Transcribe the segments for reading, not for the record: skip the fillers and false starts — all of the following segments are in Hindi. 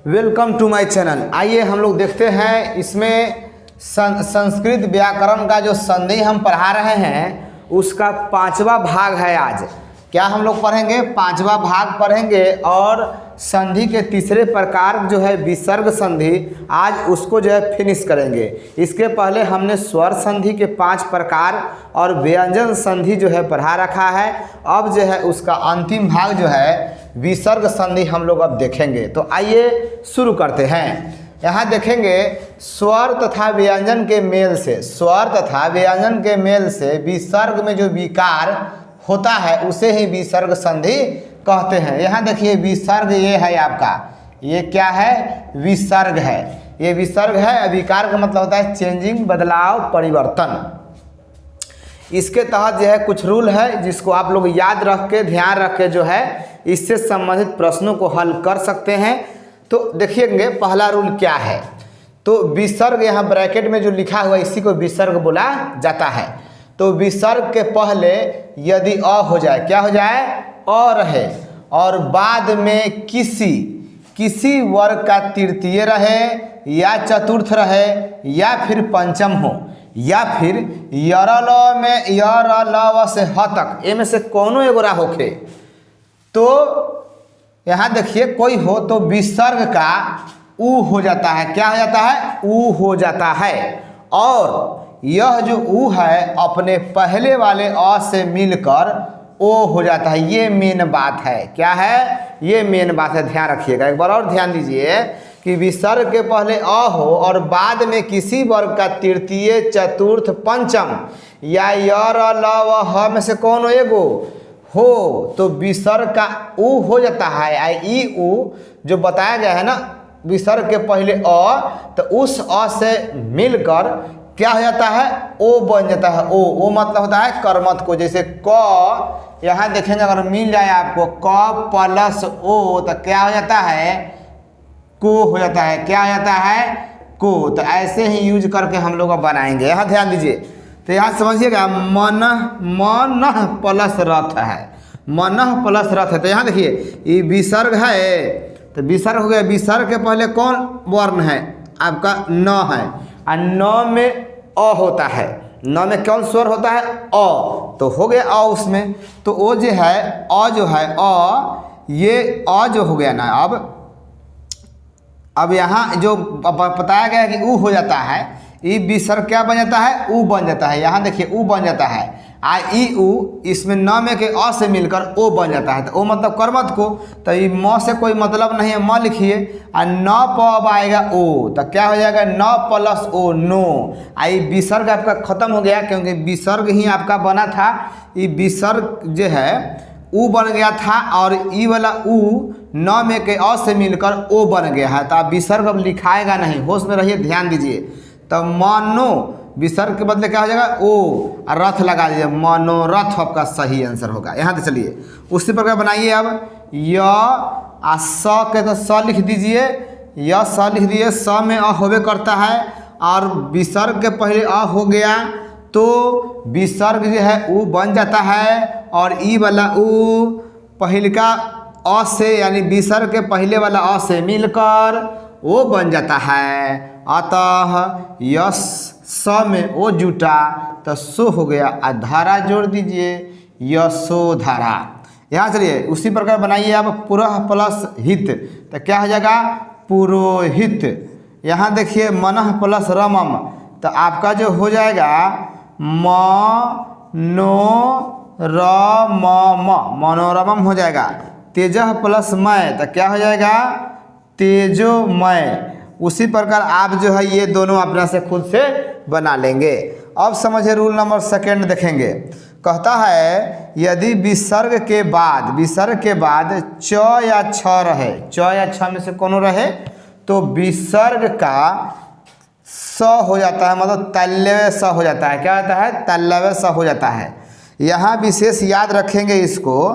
Welcome to my channel. आइए हम लोग देखते हैं इसमें संस्कृत व्याकरण का जो संधि हम पढ़ा रहे हैं उसका 5वां भाग है। आज क्या हम लोग पढ़ेंगे? 5वां भाग पढ़ेंगे और संधि के तीसरे प्रकार जो है विसर्ग संधि, आज उसको जो है फिनिश करेंगे। इसके पहले हमने स्वर संधि के 5 प्रकार और व्यंजन संधि जो है पढ़ा रखा है। अब जो है उसका अंतिम भाग जो है विसर्ग संधि हम लोग अब देखेंगे। तो आइए शुरू करते हैं। यहाँ देखेंगे स्वर तथा व्यंजन के मेल से, स्वर तथा व्यंजन के मेल से विसर्ग में जो विकार होता है उसे ही विसर्ग संधि कहते हैं। यहाँ देखिए विसर्ग ये है आपका, ये क्या है? विसर्ग है। ये विसर्ग है। विकार का मतलब होता है चेंजिंग, बदलाव, परिवर्तन। इसके तहत जो है कुछ रूल है जिसको आप लोग याद रख के, ध्यान रख के जो है इससे संबंधित प्रश्नों को हल कर सकते हैं। तो देखिएंगे पहला रूल क्या है। तो विसर्ग यहाँ ब्रैकेट में जो लिखा हुआ है इसी को विसर्ग बोला जाता है। तो विसर्ग के पहले यदि अ हो जाए, क्या हो जाए? अ रहे और बाद में किसी वर्ग का तृतीय रहे या चतुर्थ रहे या फिर पंचम हो या फिर यरल में यरल से ह तक ए में से कोनो एगोरा होखे, तो यहाँ देखिए कोई हो तो विसर्ग का ऊ हो जाता है। क्या हो जाता है? ऊ हो जाता है। और यह जो ऊ है अपने पहले वाले अ से मिलकर ओ हो जाता है। ये मेन बात है। क्या है? ये मेन बात है। ध्यान रखिएगा। एक बार और ध्यान दीजिए कि विसर्ग के पहले अ हो और बाद में किसी वर्ग का तृतीय, चतुर्थ, पंचम या यर ल व ह में से कौन एगो हो तो विसर्ग का ऊ हो जाता है। आई ई ऊ जो बताया गया है ना विसर्ग के पहले अ, तो उस अ से मिलकर क्या हो जाता है? ओ बन जाता है। ओ मतलब होता है कर्मठ को। जैसे क, यहाँ देखेंगे अगर मिल जाए आपको क प्लस ओ तो क्या हो जाता है? को हो जाता है। क्या हो जाता है? को। तो ऐसे ही यूज करके हम लोग बनाएंगे। यहाँ ध्यान दीजिए। तो यहाँ समझिएगा मन प्लस रथ है, मन प्लस रथ है। तो यहाँ देखिए ये विसर्ग है तो विसर्ग हो गया। विसर्ग के पहले कौन वर्ण है? आपका न है और न में अ होता है। न में कौन स्वर होता है? अ। तो हो गया अ उसमें। तो वो जो है अ जो है अ, ये अ जो हो गया ना, अब यहाँ जो बताया गया कि ऊ हो जाता है, ई विसर्ग क्या बन जाता है? ऊ बन जाता है। यहाँ देखिए ऊ बन जाता है। आ ई ऊ इसमें न में के अ से मिलकर ओ बन जाता है। तो ओ मतलब कर्मठ को। तो ये म से कोई मतलब नहीं है, म लिखिए और न प अब आएगा ओ, तो क्या हो जाएगा? न प्लस ओ, नो। आई विसर्ग आपका खत्म हो गया क्योंकि विसर्ग ही आपका बना था। ये विसर्ग जो है ऊ बन गया था और ई वाला ऊ न में के अ से मिलकर ओ बन गया है। तो आप विसर्ग अब लिखाएगा नहीं, होश में रहिए, ध्यान दीजिए। तो मनो विसर्ग के बदले क्या हो जाएगा? ओ और रथ लगा दीजिए, मनोरथ आपका सही आंसर होगा। यहाँ तो चलिए उसी प्रकार बनाइए। अब य आ स के तो स लिख दीजिए, य स लिख दीजिए। स में अ होबे करता है और विसर्ग के पहले अ हो गया तो विसर्ग जो है ऊ बन जाता है और ई वाला ऊ पहले का अ से यानी विसर्ग के पहले वाला अ से मिलकर ओ बन जाता है। अतः यस स में ओ जुटा तो सो हो गया। धारा जोड़ दीजिए, यशोधारा। यहाँ चलिए उसी प्रकार बनाइए आप पुरः प्लस हित, तो क्या हो जाएगा? पुरोहित। यहाँ देखिए मनः प्लस रमम, तो आपका जो हो जाएगा मनोरमम हो जाएगा। तेजह प्लस मय, तो क्या हो जाएगा? तेजोमय। उसी प्रकार आप जो है ये दोनों अपना से खुद से बना लेंगे। अब समझिए रूल नंबर 2 देखेंगे। कहता है यदि विसर्ग के बाद च या छ रहे, च या छ में से कोनो रहे तो विसर्ग का स हो जाता है, मतलब तल्लव्य स हो जाता है। क्या होता है? तल्लव्य स हो जाता है। यहाँ विशेष याद रखेंगे इसको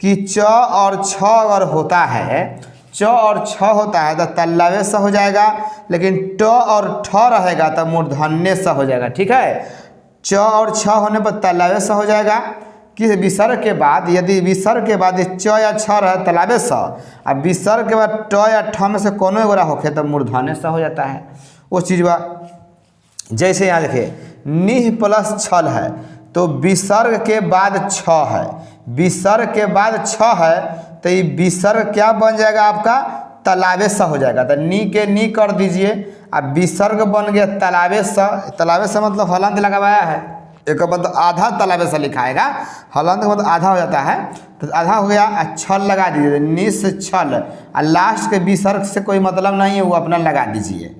कि च और छ अगर होता है, च और छ होता है तो तल्लव्य स हो जाएगा, लेकिन ट और ठ रहेगा तो मूर्धन्य स हो जाएगा। ठीक है? च और छ होने पर तल्लव्य स हो जाएगा। कि विसर्ग के बाद यदि विसर्ग के बाद च या छ रहे तालाबे स आ विसर्ग के बाद ट या ठ में से कोनो एगोरा होखे तो मूर्धन्य स हो जाता है। वो चीज़ बा जैसे यहाँ देखिए निह प्लस छल है तो विसर्ग के बाद छ है, विसर्ग के बाद छ है तो ये विसर्ग क्या बन जाएगा आपका तालाबे स हो जाएगा। तो नी के नी कर दीजिए, अब विसर्ग बन गया तालाबे स। तालाबे स मतलब हलंत लगाया है, एक मतलब आधा तालाबे स लिखाएगा, हलंत मतलब आधा हो जाता है तो आधा हो गया। छल लगा दीजिए, निस छल, और लास्ट के विसर्ग से कोई मतलब नहीं है, वो अपना लगा दीजिए,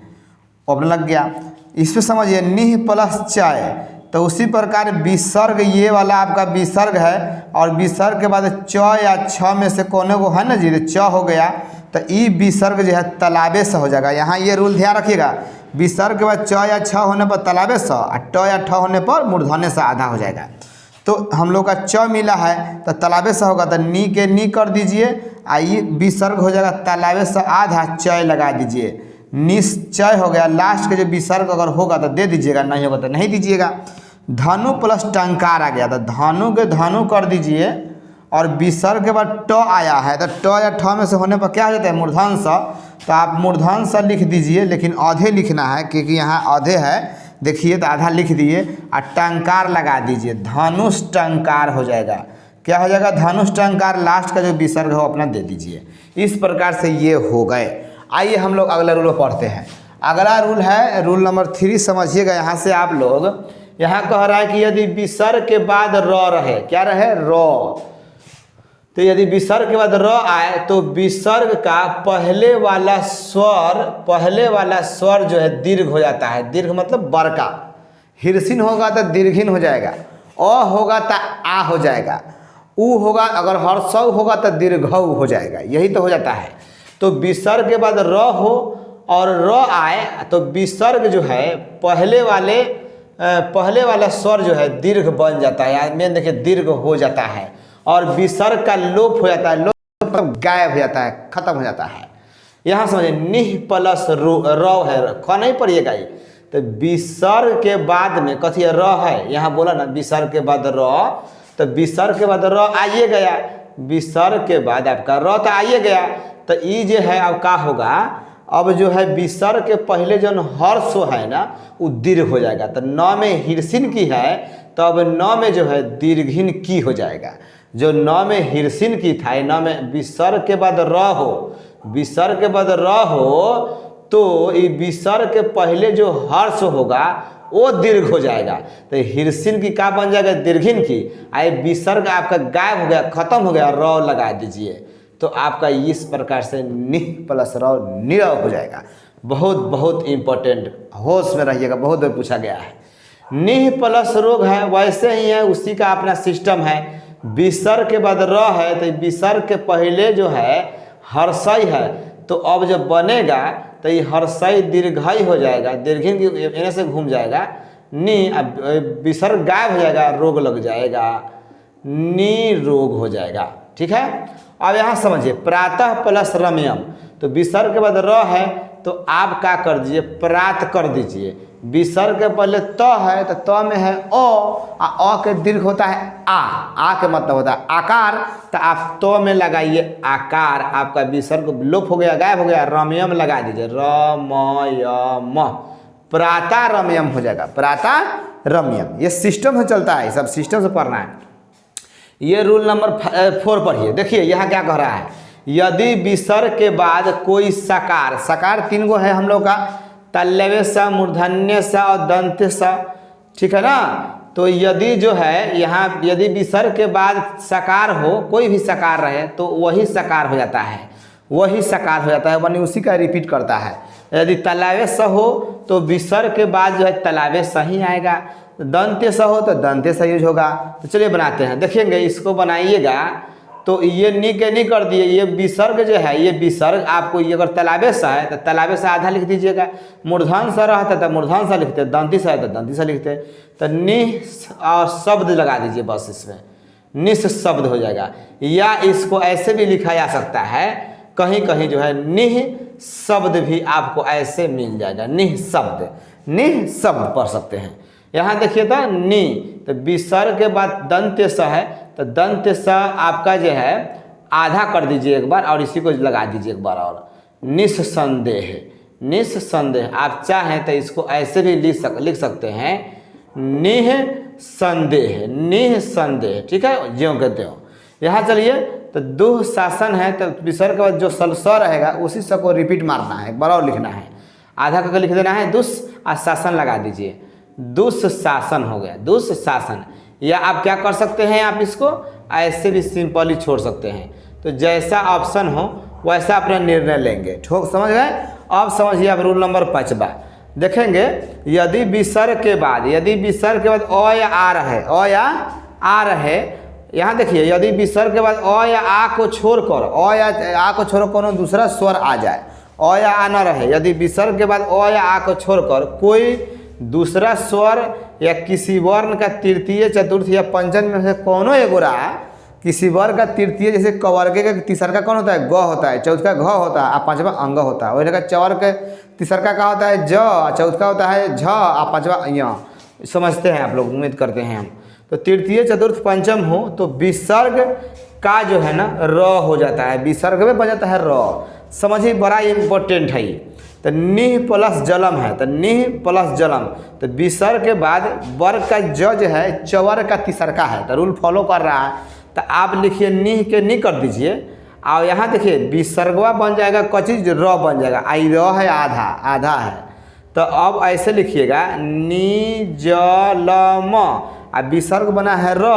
वो अपना लग गया। इसमें समझिए निह प्लस चय, तो उसी प्रकार विसर्ग ये वाला आपका विसर्ग है और विसर्ग के बाद च या छ में से कोने को है ना जी, च हो गया तो ई विसर्ग जो है तालाबे से हो जाएगा। यहाँ ये रूल ध्यान रखिएगा, विसर्ग के बाद च या छ होने पर तालाबे से और ट या ठ होने पर मूर्धन्य से आधा हो जाएगा। तो हम लोग का च मिला है तो तालाबे से होगा, तो नी के नी कर दीजिए, आई विसर्ग हो जाएगा तालाबे से आधा, चय लगा दीजिए, निश्चय हो गया। लास्ट के जो विसर्ग अगर होगा तो दे दीजिएगा, नहीं होगा तो नहीं दीजिएगा। धनु प्लस टंकार आ गया तो धनु के धनु कर दीजिए और विसर्ग के बाद ट आया है तो ट या ठ में से होने पर क्या हो जाता है मूर्धन स, तो आप मूर्धन स लिख दीजिए, लेकिन आधे लिखना है क्योंकि यहाँ आधे है, देखिए तो आधा लिख दिए और टंकार लगा दीजिए, धनुष टंकार हो जाएगा। क्या हो जाएगा धनुष टंकार, लास्ट का जो विसर्ग हो अपना दे दीजिए। इस प्रकार से ये हो गए। आइए हम लोग अगला रूल पढ़ते हैं। अगला रूल है रूल नंबर 3, समझिएगा। यहाँ से आप लोग, यहाँ कह रहा है कि यदि विसर्ग के बाद र रहे, क्या रहे र, तो यदि विसर्ग के बाद र आए तो विसर्ग का पहले वाला स्वर जो है दीर्घ हो जाता है। दीर्घ मतलब बड़का, हिरसिन होगा तो दीर्घिन हो जाएगा, अ होगा तो आ हो जाएगा, उ होगा अगर हर्षौ होगा तो दीर्घौ हो जाएगा, यही तो हो जाता है। तो विसर्ग के बाद र हो और र आए तो विसर्ग जो है पहले वाला स्वर जो है दीर्घ बन जाता है, मेन देखिए दीर्घ हो जाता है, और विसर्ग का लोप हो जाता है, लोप मतलब गायब हो जाता है, खत्म हो जाता है। यहाँ समझिए निह प्लस र है, ख नहीं पढ़िएगा ये, तो विसर्ग के बाद में कथी है र है, यहाँ बोला ना विसर्ग के बाद र, तो विसर्ग के बाद र आइए गया, विसर्ग के बाद आपका र तो आइए गया, तो ई जो है अब क्या होगा, अब जो है विसर्ग के पहले जो हर्ष है ना वो दीर्घ हो जाएगा। तो न में हिरसिन की है तो अब न में जो है दीर्घिन की हो जाएगा। जो न में हिरसिन की था, न में विसर्ग के बाद र हो, विसर्ग के बाद र हो तो ये विसर्ग के पहले जो हर्ष होगा वो दीर्घ हो जाएगा। तो हिरसिन की क्या बन जाएगा दीर्घिन की, आई विसर्ग आपका गायब हो गया, खत्म हो गया, र लगा दीजिए, तो आपका इस प्रकार से निह प्लस र निरव हो जाएगा। बहुत इंपॉर्टेंट, होश में रहिएगा, बहुत बार पूछा गया है। निह प्लस रोग है वैसे ही है, उसी का अपना सिस्टम है। विसर्ग के बाद र है तो विसर्ग के पहले जो है हर्षय है, तो अब जब बनेगा तो ये हर्षय दीर्घय हो जाएगा, दीर्घिन की एने से घूम जाएगा, नी विसर्ग गायब हो जाएगा, रोग लग जाएगा, नी रोग हो जाएगा। ठीक है। अब यहाँ समझिए प्रातः प्लस रम्यम, तो विसर्ग के बाद र है तो आप क्या कर दीजिए प्रात कर दीजिए। विसर्ग के पहले त है तो त में है अ के दीर्घ होता है आ के मतलब होता है आकार, तो आप त में लगाइए आकार, आपका विसर्ग लोप हो गया, गायब हो गया, रम्यम लगा दीजिए, रमयम, प्रातः रम्यम हो जाएगा, प्रातः रम्यम। ये सिस्टम से चलता है, सब सिस्टम से पढ़ना है। ये रूल नंबर 4 पढ़िए। देखिए यहाँ क्या कह रहा है, यदि विसर्ग के बाद कोई सकार, सकार 3 गो है हम लोग का, तल्लवे स, मूर्धन्य स और दंत्य स, ठीक है ना। तो यदि जो है यहाँ यदि विसर्ग के बाद सकार हो, कोई भी सकार रहे तो वही सकार हो जाता है, वही सकार हो जाता है, बनी उसी का रिपीट करता है। यदि तलावे स हो तो विसर्ग के बाद जो है तलावे स ही आएगा, दंत्य स हो तो दंत्य स यूज होगा। तो चलिए बनाते हैं, देखेंगे इसको बनाइएगा तो ये नी के नी कर दिए, ये विसर्ग जो है ये विसर्ग आपको ये अगर तलाबे स है तो तलाबे से आधा लिख दीजिएगा, मूर्धन स रहता तो मूर्धन स लिखते, दंती स है तो दंती स लिखते, तो निह और शब्द लगा दीजिए, बस इसमें निस शब्द हो जाएगा। या इसको ऐसे भी लिखा जा सकता है, कहीं कहीं जो है निह शब्द भी आपको ऐसे मिल जाएगा, निह शब्द पढ़ सकते हैं। यहाँ देखिए तो नी, तो विसर्ग के बाद दंत्य स है तो दंत स आपका जो है आधा कर दीजिए एक बार और इसी को लगा दीजिए एक बार और निस्संदेह। निस्संदेह आप चाहें तो इसको ऐसे भी लिख सकते हैं निःसंदेह, निःसंदेह, ठीक है, ज्यों कहते हो। यहाँ चलिए तो दुःशासन है तो विसर्ग के बाद जो स रहेगा उसी स को रिपीट मारना है, एक बार और लिखना है, आधा करके लिख देना है, दुष और शासन लगा दीजिए, दुःशासन हो गया, दुःशासन। या आप क्या कर सकते हैं, आप इसको ऐसे भी सिंपली छोड़ सकते हैं। तो जैसा ऑप्शन हो वैसा अपना निर्णय लेंगे, ठोक समझ गए। अब समझिए आप रूल नंबर 5 देखेंगे, यदि विसर्ग के बाद अ या आ रहे, अ या आ रहे, यहाँ देखिए यदि विसर्ग के बाद अ या आ को छोड़कर कोनो दूसरा स्वर आ जाए, अ या आ न रहे, यदि विसर्ग के बाद अ या आ को छोड़कर कोई दूसरा स्वर या किसी वर्ण का तृतीय, चतुर्थ या पंचम में से कोनो एगो रहा, किसी वर्ग का तृतीय जैसे कवर्गे का तीसर का कौन होता है, ग होता है, चौथ का घ होता है और पांचवा अंग होता है। वही जगह चवर के तीसर का होता है ज, चौथ का होता है झ और पांचवा य। समझते हैं आप लोग, उम्मीद करते हैं हम। तो तृतीय चतुर्थ पंचम हो तो विसर्ग का जो है ना र हो जाता है, विसर्ग में बन जाता है र। समझिए बड़ा इम्पोर्टेंट है ये। तो निह प्लस जलम है, तो निह प्लस जलम, तो विसर्ग के बाद वर्ग का ज जो है चवर का तीसरका है, तो रूल फॉलो कर रहा है। तो आप लिखिए निह के नी कर दीजिए और यहाँ देखिए विसर्गवा बन जाएगा, कचीज र बन जाएगा, आई र है आधा, आधा है। तो अब ऐसे लिखिएगा नी जलम, अब विसर्ग बना है र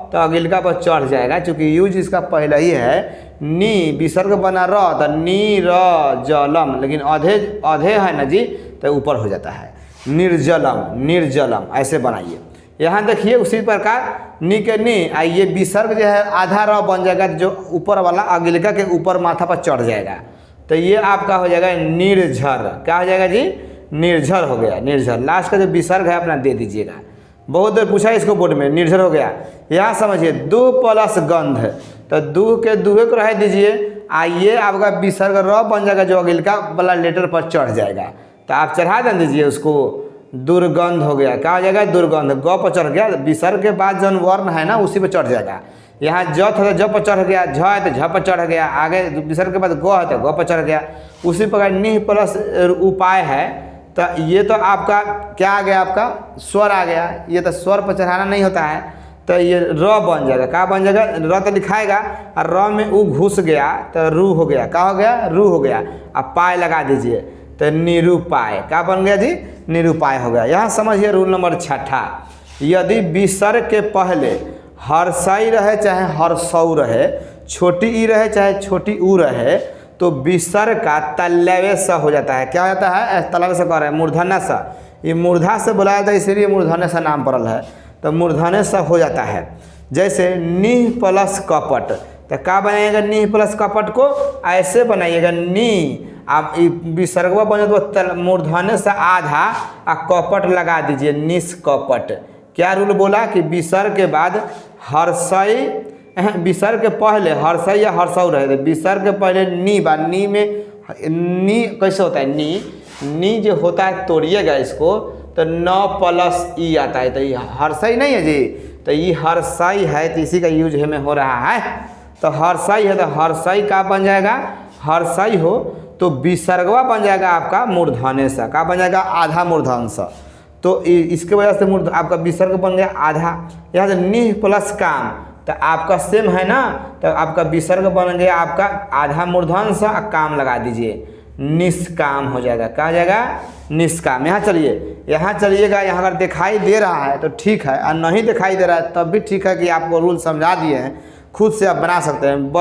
तो अगिलका पर चढ़ जाएगा, चूँकि यूज इसका पहले ही है। नी विसर्ग बना र तो नी र जलम, लेकिन अधे है ना जी तो ऊपर हो जाता है, निर्जलम, निर्जलम ऐसे बनाइए। यहाँ देखिए उसी प्रकार नी के नी, ये विसर्ग जो है आधा र बन जाएगा, जो ऊपर वाला अगिलका के ऊपर माथा पर चढ़ जाएगा, तो ये आपका हो जाएगा निर्झर। क्या हो जाएगा जी, निर्झर हो गया, निर्झर। लास्ट का जो विसर्ग है अपना दे दीजिएगा, बहुत देर पूछा इसको बोर्ड में, निर्झर हो गया। यहाँ समझिए दू प्लस गंध, तो दू के दूहे को रह दीजिए, ये आपका विसर्ग र बन जाएगा, जो अगिलका वाला लेटर पर चढ़ जाएगा, तो आप चढ़ा दे दीजिए उसको, दुर्गंध हो गया। क्या हो जाएगा, दुर्गंध, ग पर चढ़ गया, विसर्ग के बाद जो वर्ण है ना उसी पर चढ़ जाएगा। यहाँ ज था तो ज पर चढ़ गया, झ है तो झ पर चढ़ गया, आगे विसर्ग के बाद ग है तो ग पर चढ़ गया। उसी प्रकार निह प्लस उपाय है, तो ये तो आपका क्या आ गया, आपका स्वर आ गया, ये तो स्वर पर चढ़ाना नहीं होता है, तो ये र बन जाएगा। क्या बन जाएगा, र तो लिखाएगा और र में उ घुस गया तो रू हो गया। क्या हो गया, रू हो गया। अब पाए लगा दीजिए तो निरूपाय। क्या बन गया जी, निरूपाय हो गया। यहाँ समझिए रूल नंबर 6, यदि विसर्ग के पहले हर्षई रहे चाहे हर्षौ रहे, छोटी ई रहे चाहे छोटी ऊ रहे, तो विसर्ग का तल्लवे स हो जाता है। क्या हो जाता है, तल्लवे से कह रहे हैं, मूर्धन्य स। ये मूर्धा से बुलाया था इसलिए मूर्धन्य सा नाम पड़ल है, तो मूर्धन्य स हो जाता है। जैसे निह प्लस कपट, तो क्या बनाइएगा, निह प्लस कपट को ऐसे बनाइएगा नी, आप विसर्गवा बने तो मूर्धन्य से आधा और कपट लगा दीजिए, निष्कपट। क्या रूल बोला कि विसर्ग के बाद हर्षई, विसर्ग के पहले हर्षई या हर्षौ रहे, विसर्ग के पहले नी बा, नी में नी कैसे होता है, नी जो होता है तोड़िएगा इसको तो न प्लस ई आता है, तो ये हर्षई नहीं है जी, तो ये हर्षई है, तो इसी का यूज हमें हो रहा है। तो हर्षई है तो हर्षई का बन जाएगा, हर्षई हो तो विसर्गवा बन जाएगा आपका मूर्धन्य सा। क्या बन जाएगा, आधा मूर्धन्य सा। तो इसके वजह से आपका विसर्ग बन गया आधा। यहाँ से निह प्लस काम, तो आपका सेम है ना, तो आपका विसर्ग बन गया आपका आधा मूर्धन्य सा, काम लगा दीजिए, निष्काम हो जाएगा। क्या हो जाएगा, निष्काम। यहाँ चलिएगा, यहाँ अगर दिखाई दे रहा है तो ठीक है, और नहीं दिखाई दे रहा है तब भी ठीक है कि आपको रूल समझा दिए हैं, खुद से आप बना सकते हैं।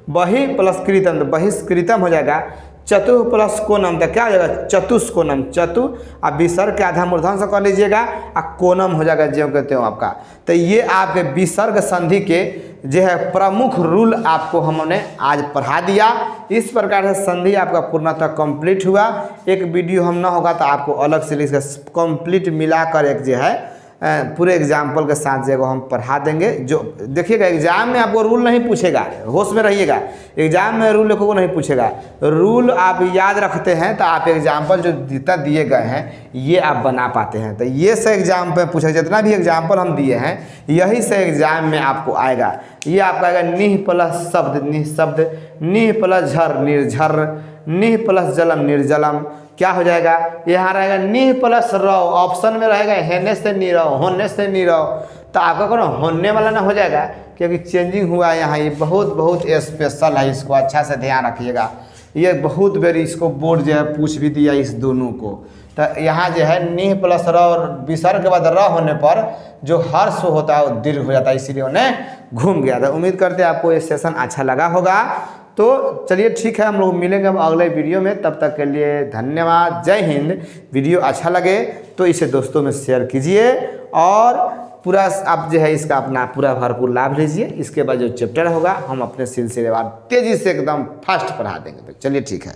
बहि प्लस कृतम, तो बहिष्कृतम हो जाएगा। चतु प्लस कोनम, तो क्या हो जाएगा, चतुष्कोनम, चतु अब विसर्ग के आधा मूर्धन्य से कर लीजिएगा और कोनम हो जाएगा, जो कहते हो आपका। तो ये आपके विसर्ग संधि के जो है प्रमुख रूल आपको हमने आज पढ़ा दिया। इस प्रकार से संधि आपका पूर्णतः कंप्लीट हुआ। एक वीडियो हम ना होगा तो आपको अलग से इसका कंप्लीट मिलाकर एक जो है पूरे एग्जाम्पल के साथ जो हम पढ़ा देंगे। जो देखिएगा एग्जाम में आपको रूल नहीं पूछेगा, होश में रहिएगा, एग्जाम में रूल को नहीं पूछेगा। रूल आप याद रखते हैं तो आप एग्जाम्पल जो जितना दिए गए हैं ये आप बना पाते हैं। तो ये से एग्जाम पे पूछेगा, जितना भी एग्जाम्पल हम दिए हैं यही से एग्जाम में आपको आएगा। ये आपका आएगा निह प्लस शब्द निशब्द, निह प्लस झर निर्झर, निह प्लस जलम निर्जलम। क्या हो जाएगा, यहाँ रहेगा निह प्लस रव, ऑप्शन में रहेगा हेने से नीरव, होने से नीरव, तो आपका कौन होने वाला ना हो जाएगा क्योंकि चेंजिंग हुआ है यहाँ। ये बहुत स्पेशल है, इसको अच्छा से ध्यान रखिएगा। ये बहुत बेर इसको बोर्ड जो है पूछ भी दिया इस दोनों को। तो यहाँ जो है निह प्लस र और विसर्ग के बाद र होने पर जो हर्ष होता है वो दीर्घ हो जाता है, इसीलिए उन्हें घूम गया था। उम्मीद करते हैं आपको ये सेशन अच्छा लगा होगा। तो चलिए ठीक है, हम लोग मिलेंगे अब अगले वीडियो में। तब तक के लिए धन्यवाद, जय हिंद। वीडियो अच्छा लगे तो इसे दोस्तों में शेयर कीजिए और पूरा आप जो है इसका अपना पूरा भरपूर लाभ लीजिए। इसके बाद जो चैप्टर होगा हम अपने सिलसिलेवार तेज़ी से एकदम फास्ट पढ़ा देंगे। तो चलिए ठीक है।